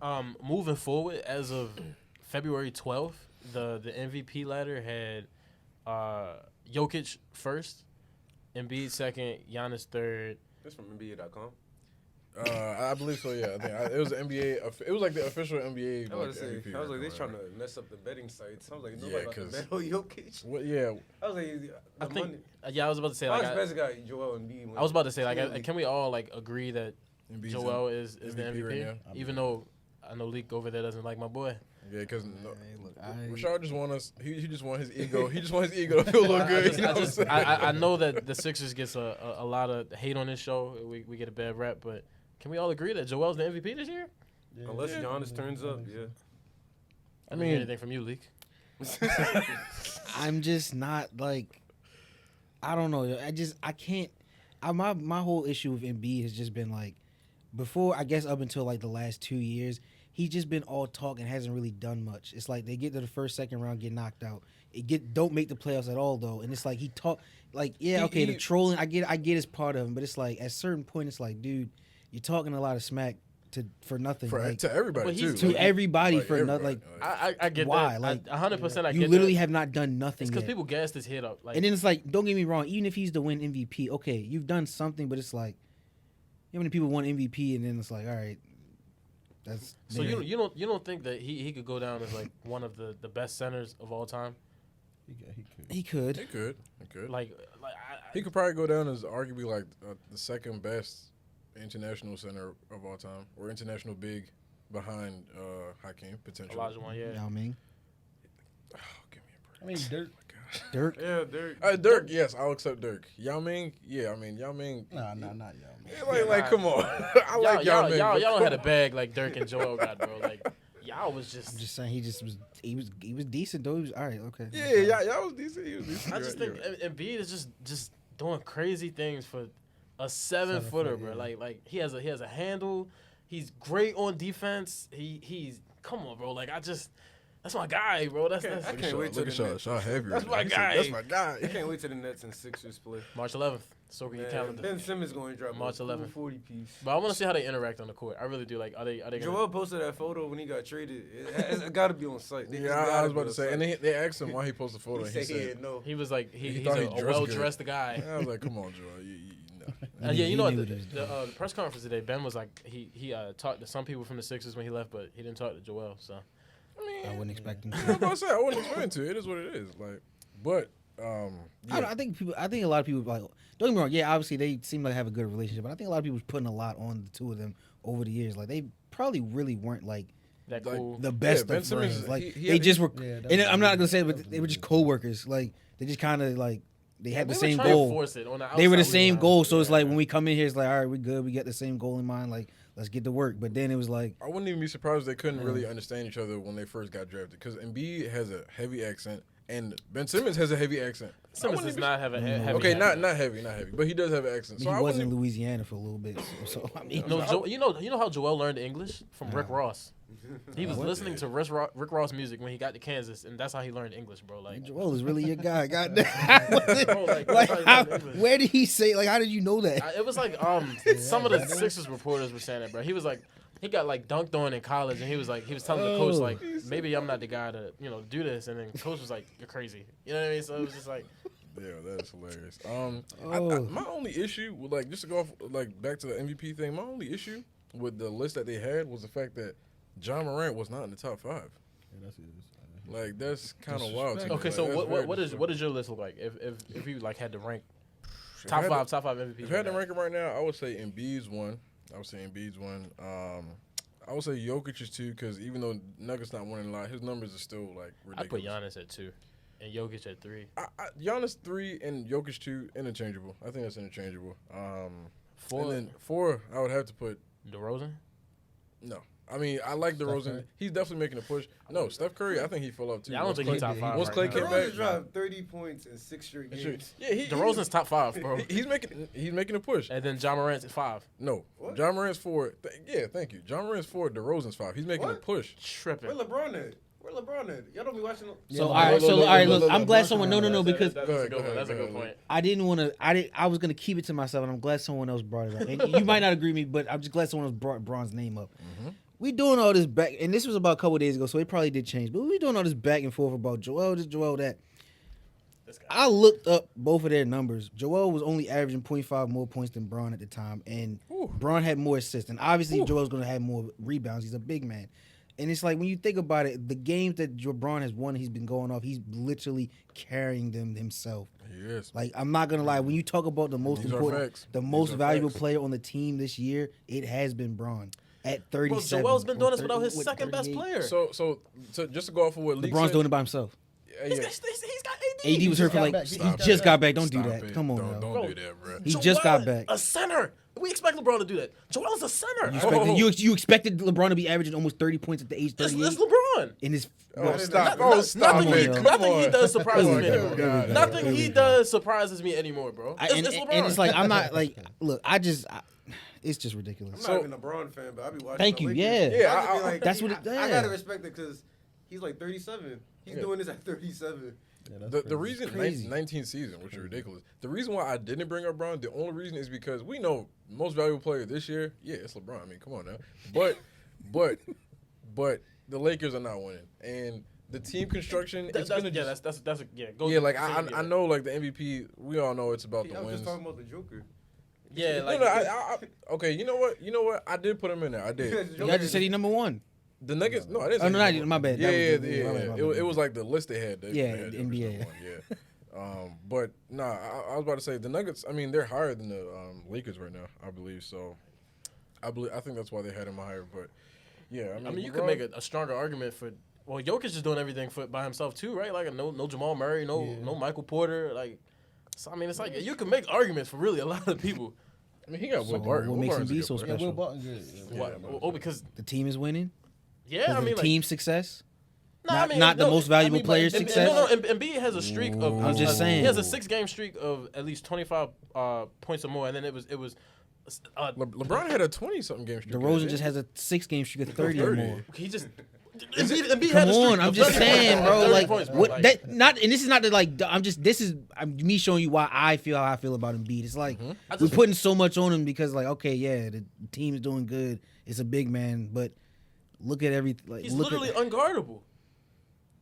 Moving forward, as of February 12th, the MVP ladder had Jokic first, Embiid second, Giannis third. That's from NBA.com. I believe so. Yeah, I think it was the NBA. It was like the official NBA. I was MVP like, record, they trying right? to mess up the betting sites. I was like, Yeah, nobody about to 'cause- bet on Jokic. What? Yeah, I was like, I the think. money. Yeah, I was about to say I like. was best guy Joel Embiid. I was about to say like, Clearly. can we all like agree that Embiid's Joel is the MVP MVP? right now. Even though I know Leak over there doesn't like my boy. Yeah, because Hey, look, Rashard just want us. He just want his ego. He just want his ego to feel a little good. I know that the Sixers gets a lot of hate on this show. We get a bad rap, but can we all agree that Joel's the MVP this year? Unless Giannis turns up, yeah. I mean, anything from you, Leak? I'm just not like, I don't know. I can't. My whole issue with Embiid has just been like, before I guess up until like the last 2 years, he's just been all talk and hasn't really done much. It's like they get to the first, second round, get knocked out. Don't make the playoffs at all though, and it's like he talk like the trolling. I get is part of him, but it's like at a certain point, it's like, dude, you're talking a lot of smack for nothing. To everybody But too. he's- to Like, everybody like for everybody. nothing. Like I get Why? that. Like, 100%. I get you literally that. have not done nothing It's because yet. people gassed his head up. Like, And then it's like, don't get me wrong, even if he's the win MVP, okay, you've done something, but it's like, how many people won MVP, and then it's like, all right, that's so you don't think that he could go down as like one of the best centers of all time? he could. He could. Like He could probably go down as arguably like the second best international center of all time, or international big behind Hakeem potentially. Elijah one, yeah. You know what I mean? Oh, give me a break. I mean, Dirk. Dirk. Yeah, Dirk. Dirk, yes, I'll accept Dirk. Yao Ming, yeah, I mean Yao Ming. Nah, not y'all. Like, come on. I like Yao Ming. Y'all but don't come had a bag like Dirk and Joel got, bro. Like y'all was I'm just. just saying, he was decent though. He was all right. Okay. Yeah, Yao was decent. He was decent. I just You're think right. Embiid is just doing crazy things for a 7-footer, bro. yeah. Like he has a handle. He's great on defense. He's come on, bro. Like that's my guy, bro. That's I can't wait till Look at the Shaw. Nets. Shaw heavier. That's my He said, guy. That's my guy. I can't wait till the Nets and Sixers play. March 11th. Soak in your Man, calendar. Ben Simmons going to drop March a 11th. 40 piece. But I want to see how they interact on the court. I really do. Like, are they gonna? Joel posted that photo when he got traded. It got to be on site. It's Yeah, gotta I was be about to on say, site. and they asked him why he posted the photo. He and he said said, no. He was like He he's thought he a dressed well-dressed guy. I was like, come on, Joel. You no. Yeah, you know He what? knew what he was The press conference today, Ben was like, he talked to some people from the Sixers when he left, but he didn't talk to Joel. So I wouldn't expect him I was to. about to say, I wouldn't expect him to. It is what it is. Like, but yeah. I think a lot of people like. Don't get me wrong. Yeah, obviously they seem like they have a good relationship, but I think a lot of people was putting a lot on the two of them over the years. Like they probably really weren't like that Like, cool. the best Ben of Simmons, friends. Like he they had- just were. Yeah, that and was I'm not weird. gonna say, That but was they were just weird. co-workers. Like they just kind of like they had the They were same trying to goal. force it on the They were the outside. same goal, so it's like Yeah. when we come in here, it's like, all right, we're good. We got the same goal in mind. Like let's get to work. But then it was like, I wouldn't even be surprised if they couldn't really understand each other when they first got drafted. Because Embiid has a heavy accent, and Ben Simmons has a heavy accent. Simmons does not have a heavy. Okay, accent. not heavy, but he does have an accent. he So I was in wouldn't. Louisiana for a little bit. So I mean, No, you know how Joel learned English from Rick Ross. He was listening to Rick Ross music when he got to Kansas, and that's how he learned English, bro. Like, Joel is really your guy. Goddamn. Bro, like, Like, that's how how, he learned English. where did he say? Like, how did you know that? It was like some of the Sixers reporters were saying it, bro. He was like, he got like dunked on in college, and he was telling the coach like, maybe I'm not the guy to do this, and then the coach was like, you're crazy. You know what I mean? So it was just like, Yeah, that is hilarious. My only issue with just to go off back to the MVP thing. My only issue with the list that they had was the fact that John Morant was not in the top 5. Yeah, that's it. That's kind of wild. To me. okay. So Like, that's very what does your list look like if you like had to rank top five MVPs? If I had to rank him right now, I would say Embiid's one. I would I would say Jokic is 2 because even though Nuggets not winning a lot, his numbers are still like ridiculous. I put Giannis at 2 and Jokic at 3. Giannis 3 and Jokic 2 interchangeable. I think that's interchangeable. 4. And then 4, I would have to put DeRozan. no. I mean, I like DeRozan. Curry? He's definitely making a push. No, Steph Curry, I think he fell off too. Yeah, I don't think he's top 5. Once Clay right came now. back- DeRozan dropped 30 points in 6 straight games. Yeah, DeRozan's top 5, bro. he's making a push. And then John Morant's at 5. No, What? John Morant's 4. Thank you. John Morant's 4. DeRozan's 5. He's making a What? push. Tripping. Where LeBron at? Y'all don't be watching. So no, all right, no, so no, all right. no, Look, no, I'm no, glad no, someone. no, No, because That's Go a ahead, good go one. ahead, That's a go good ahead. point. I didn't want to. I was gonna keep it to myself, and I'm glad someone else brought it up. And you might not agree with me, but I'm just glad someone else brought Braun's name up. we doing all this back, and this was about a couple days ago, so it probably did change. But we doing all this back and forth about Joel this, Joel that. I looked up both of their numbers. Joel was only averaging 0.5 more points than Braun at the time, and Braun had more assists. And obviously, Joel's going to have more rebounds. He's a big man. And it's like, when you think about it, the games that Braun has won, he's been going off. He's literally carrying them himself. Yes. Like, I'm not going to lie. When you talk about the most important, the most valuable player on the team this year, it has been Braun at 37. Bro, Joel's been doing this without his second best player. So just to go off of what Leak LeBron's said, doing it by himself. He's got AD. AD was hurt for like, he just got back. Don't do Stop that. it. Come on, Don't bro. do that, bro. He just got back. A center. We expect LeBron to do that. Joel's a center. You expected LeBron to be averaging almost 30 points at the age 38? It's LeBron. In his Stop Nothing it. he does surprises me Come anymore. on. Nothing he does surprises me anymore, bro. It's LeBron. And it's like, I'm not like, look, it's just ridiculous. I'm not even a Braun fan, but I be watching. Thank the you. Lakers. Yeah. I be like, That's what I gotta respect it because he's like 37. He's doing this at 37. Yeah, The reason Crazy. 19th season, which is ridiculous. The reason why I didn't bring up Braun, the only reason is because we know most valuable player this year. Yeah, it's LeBron. I mean, come on now. But the Lakers are not winning, and the team construction. Go Yeah, I know like the MVP. We all know it's about the I was wins. just talking about the Joker. Yeah, like Okay, you know what? I did put him in there. I did. I just said he number one. The Nuggets. No, I didn't. Oh, say no, number not one. my bad. Yeah, That was- yeah. my bad. It was like the list they had. Yeah, they had the them as NBA. number one, yeah. But nah, I was about to say the Nuggets. I mean, they're higher than the Lakers right now. I believe so. I think that's why they had him higher. But yeah, I mean, you could make a stronger argument for. Well, Jokic is doing everything by himself too, right? Like no Jamal Murray, no Michael Porter. Like, so, I mean, it's like you can make arguments for really a lot of people. I mean, he got Will So Barton. what Will makes him Barton's a be good so player. Yeah, special? Will Barton good. Yeah. What? Because The team is winning. yeah, I mean, like, team success. no, not the most valuable player but success. No, Embiid has a streak of. I'm just saying. He has a 6-game streak of at least 25 points or more, and then it was. LeBron had a 20-something game streak. DeRozan just has a 6-game streak of 30 or more. He just. Embiid Come had a streak on, I'm of just 30 saying, bro. 30 Like, points, bro. what? Like, That not, and this is not that like. This is me showing you why I feel how I feel about Embiid. It's like we're putting so much on him because, like, okay, yeah, the team is doing good. It's a big man, but look at everything. Like, he's literally unguardable.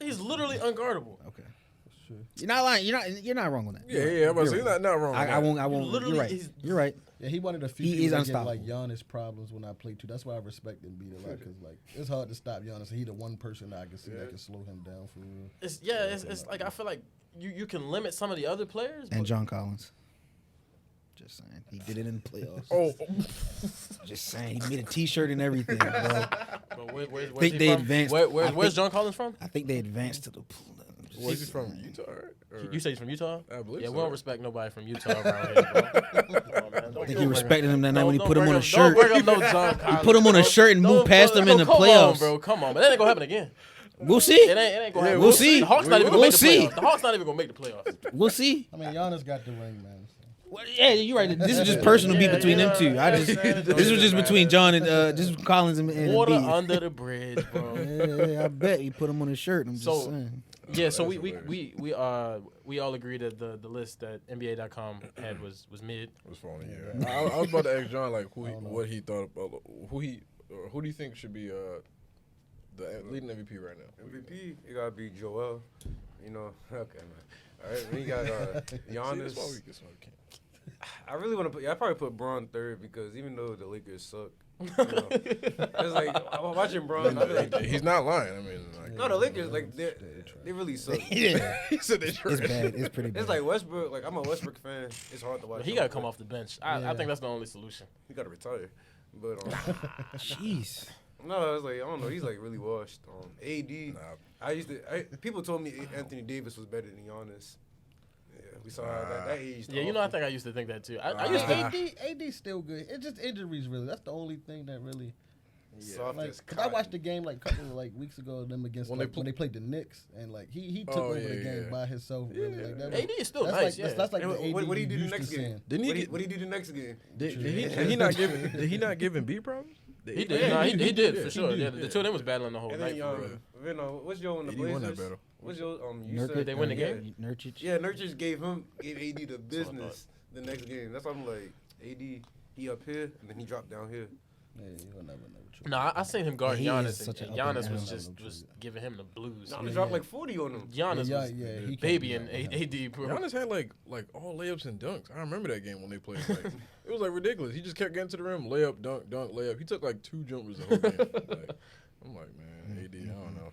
He's literally unguardable. Okay. You're not lying. You're not wrong on that. Yeah. I'm about to say you're not wrong. I won't. Literally, You're right. he's- You're right. Yeah, he one of the few He people is that get unstoppable. like Giannis problems when I play too. That's why I respect Embiid a lot because like it's hard to stop Giannis. He the one person that I can see that can slow him down for real. It's like I feel like you can limit some of the other players. And but John Collins. Just saying, he did it in the playoffs. Oh, Just saying, he made a T-shirt and everything, bro. but where's think he they from? advanced- Where's I think- John Collins from? I think they advanced to the pool. where's he from? Utah, right? Or- You say he's from Utah? I believe Yeah, so. we don't respect nobody from Utah around here, bro. Come on, man. I think he respected him that night when he Don't put him bring on a up- shirt. Don't bring up no John Collins. Put him on a shirt and moved past him in the Come on, playoffs. bro. Come on, but that ain't gonna happen again. We'll see. It ain't gonna happen. we'll see. The Hawks not even gonna We'll make the see. playoffs. The Hawks not even gonna make the playoffs. We'll see. I mean, Giannis got the ring, man. So. Well, yeah, you're right. This is just personal beef between them two. This was just between John and this was Collins and Water Embiid. under the bridge, bro. Yeah, I bet he put him on his shirt. I'm just So- saying. Yeah, so That's we all agreed that the list that NBA.com had was mid. It was funny, yeah. I was about to ask John like what he thought about who do you think should be the leading MVP right now? MVP, it gotta be Joel. You know, okay, man. All right, we got Giannis. That's why we can't. I really want to put. I probably put Braun third because even though the Lakers suck, you know, it's like I'm watching Braun. I feel like, He's not lying. I mean, like, no, the Lakers like they really suck. Yeah, he said they it's bad. It's pretty bad. It's like Westbrook. Like I'm a Westbrook fan. It's hard to watch. But he him, gotta but come off the bench. I think that's the only solution. He gotta retire. But Jeez. no, it's like I don't know. He's like really washed. AD. People told me Anthony Davis was better than Giannis. Yeah, we saw that aged. Yeah, you know, I think I used to think that too. I used to. AD's still good. It's just injuries, really. That's the only thing that really. soft Like, as cause I watched the game like a couple of like weeks ago, them against When when they they played the Knicks, and like he took Oh, over yeah, the game yeah. by himself. Really, Yeah. like, that was, AD is still that's nice. Like, Yeah, that's like And the AD what did he do the used next to game? seeing. Didn't he? What did he do the next game? Did he not give? Did he not give Embiid problems? He did. Nah, he did for He sure. did, Yeah, the two of them was battling the whole And night. then what's your on the He won that Blazers? battle. What's your you Nurkic, said They win the yeah. game? Nurkic. Yeah, Nurkic gave AD the That's what I business the next game. That's why I'm like, AD, he up here and then he dropped down here. Yeah, you'll never know. No, I seen him guard Yeah, he is Giannis, such and an up and Giannis was down. just giving him the blues. Giannis Yeah, dropped yeah. like 40 on him. Giannis Yeah, was yeah, he can't baby be and out with him. AD, bro. Giannis had like all layups and dunks. I remember that game when they played. Like, it was like ridiculous. He just kept getting to the rim, layup, dunk, layup. He took like 2 jumpers the whole game. Like, I'm like, man, AD, I don't know.